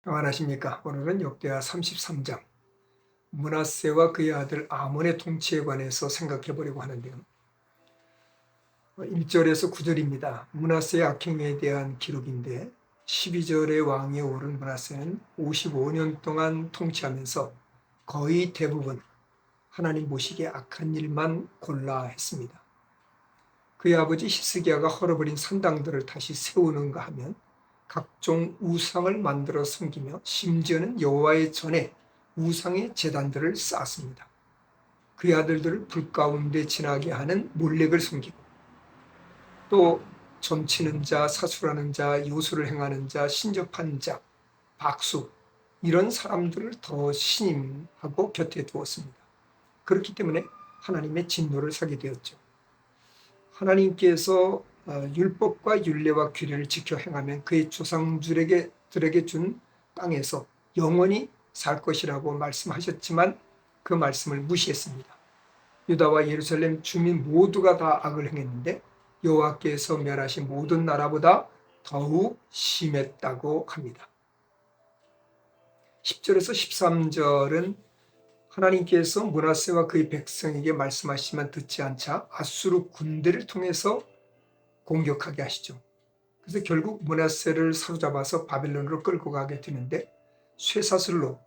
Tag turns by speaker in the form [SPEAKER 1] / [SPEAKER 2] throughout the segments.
[SPEAKER 1] 평안하십니까? 오늘은 역대하 33장 므낫세와 그의 아들 아몬의 통치에 관해서 생각해 보려고 하는데요. 1절에서 9절입니다. 므낫세의 악행에 대한 기록인데 12절에 왕위에 오른 므낫세는 55년 동안 통치하면서 거의 대부분 하나님 보시기에 악한 일만 골라 했습니다. 그의 아버지 히스기야가 헐어버린 산당들을 다시 세우는가 하면 각종 우상을 만들어 섬기며 심지어는 여호와의 전에 우상의 제단들을 쌓았습니다. 그의 아들들을 불 가운데 지나게 하는 몰렉을 섬기고 또 점치는 자, 사술하는 자, 요술을 행하는 자, 신접한 자, 박수 이런 사람들을 더 신임하고 곁에 두었습니다. 그렇기 때문에 하나님의 진노를 사게 되었죠. 하나님께서 율법과 율례와 규례를 지켜 행하면 그의 조상들에게 준 땅에서 영원히 살 것이라고 말씀하셨지만 그 말씀을 무시했습니다. 유다와 예루살렘 주민 모두가 다 악을 행했는데 여호와께서 멸하신 모든 나라보다 더욱 심했다고 합니다. 10절에서 13절은 하나님께서 므낫세와 그의 백성에게 말씀하시지만 듣지 않자 아수르 군대를 통해서 공격하게 하시죠. 그래서 결국 므낫세를 사로잡아서 바벨론으로 끌고 가게 되는데 쇠사슬로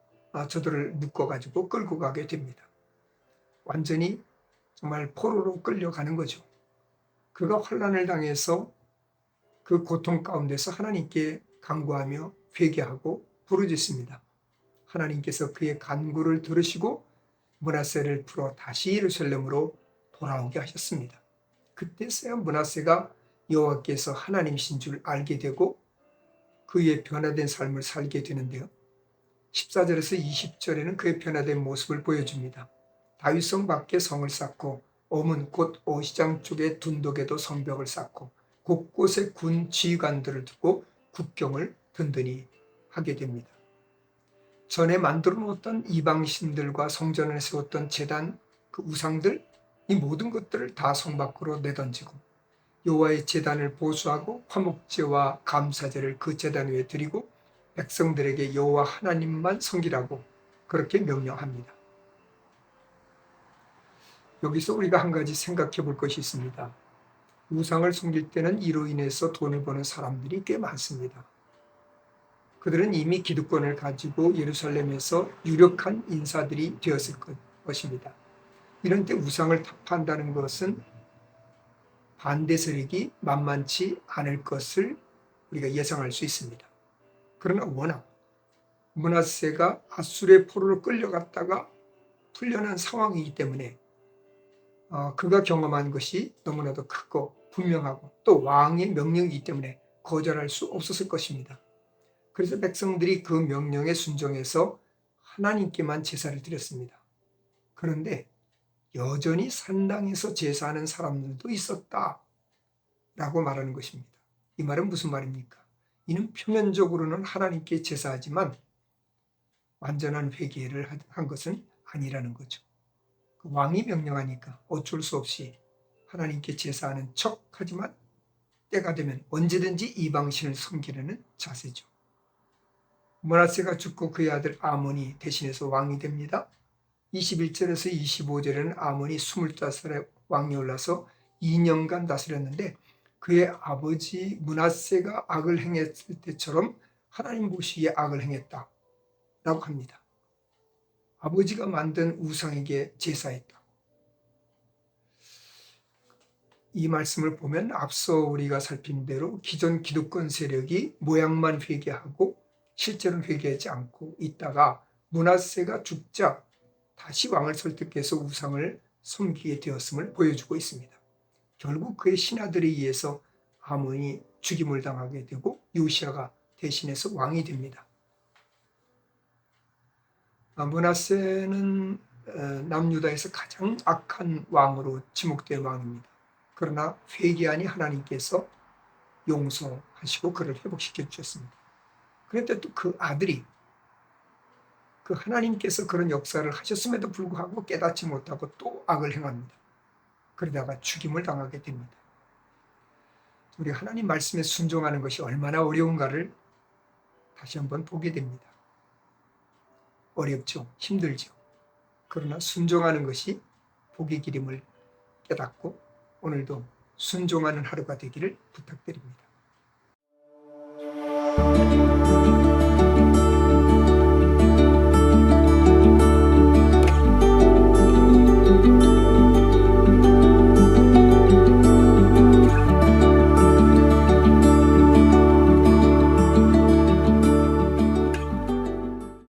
[SPEAKER 1] 저들을 묶어가지고 끌고 가게 됩니다. 완전히 정말 포로로 끌려가는 거죠. 그가 환난을 당해서 그 고통 가운데서 하나님께 간구하며 회개하고 부르짖습니다. 하나님께서 그의 간구를 들으시고 므낫세를 풀어 다시 예루살렘으로 돌아오게 하셨습니다. 그때서야 므낫세가 여호와께서 하나님이신 줄 알게 되고 그의 변화된 삶을 살게 되는데요. 14절에서 20절에는 그의 변화된 모습을 보여줍니다. 다윗성 밖에 성을 쌓고 오문 곧 오시장 쪽의 둔독에도 성벽을 쌓고 곳곳에 군 지휘관들을 두고 국경을 든든히 하게 됩니다. 전에 만들어 놓았던 이방신들과 성전을 세웠던 제단, 그 우상들, 이 모든 것들을 다 성 밖으로 내던지고 여호와의 제단을 보수하고 화목제와 감사제를 그 제단 위에 드리고 백성들에게 여호와 하나님만 섬기라고 그렇게 명령합니다. 여기서 우리가 한 가지 생각해 볼 것이 있습니다. 우상을 섬길 때는 이로 인해서 돈을 버는 사람들이 꽤 많습니다. 그들은 이미 기득권을 가지고 예루살렘에서 유력한 인사들이 되었을 것입니다. 이런 때 우상을 타파한다는 것은 반대 세력이 만만치 않을 것을 우리가 예상할 수 있습니다. 그러나 워낙 므낫세가 아수르의 포로로 끌려갔다가 풀려난 상황이기 때문에 그가 경험한 것이 너무나도 크고 분명하고 또 왕의 명령이기 때문에 거절할 수 없었을 것입니다. 그래서 백성들이 그 명령에 순종해서 하나님께만 제사를 드렸습니다. 그런데 여전히 산당에서 제사하는 사람들도 있었다라고 말하는 것입니다. 이 말은 무슨 말입니까? 이는 표면적으로는 하나님께 제사하지만 완전한 회개를 한 것은 아니라는 거죠. 왕이 명령하니까 어쩔 수 없이 하나님께 제사하는 척하지만 때가 되면 언제든지 이방신을 섬기려는 자세죠. 므낫세가 죽고 그의 아들 아몬이 대신해서 왕이 됩니다. 21절에서 25절에는 아몬이 25살에 왕이 올라서 2년간 다스렸는데 그의 아버지 므낫세가 악을 행했을 때처럼 하나님 보시기에 악을 행했다라고 합니다. 아버지가 만든 우상에게 제사했다. 이 말씀을 보면 앞서 우리가 살핀 대로 기존 기득권 세력이 모양만 회개하고 실제로는 회개하지 않고 있다가 므낫세가 죽자 다시 왕을 설득해서 우상을 섬기게 되었음을 보여주고 있습니다. 결국 그의 신하들에 의해서 아몬이 죽임을 당하게 되고 요시야가 대신해서 왕이 됩니다. 므낫세는 남유다에서 가장 악한 왕으로 지목된 왕입니다. 그러나 회개하니 하나님께서 용서하시고 그를 회복시켜 주셨습니다. 그런데 또 그 아들이 그 하나님께서 그런 역사를 하셨음에도 불구하고 깨닫지 못하고 또 악을 행합니다. 그러다가 죽임을 당하게 됩니다. 우리 하나님 말씀에 순종하는 것이 얼마나 어려운가를 다시 한번 보게 됩니다. 어렵죠. 힘들죠. 그러나 순종하는 것이 복의 길임을 깨닫고 오늘도 순종하는 하루가 되기를 부탁드립니다.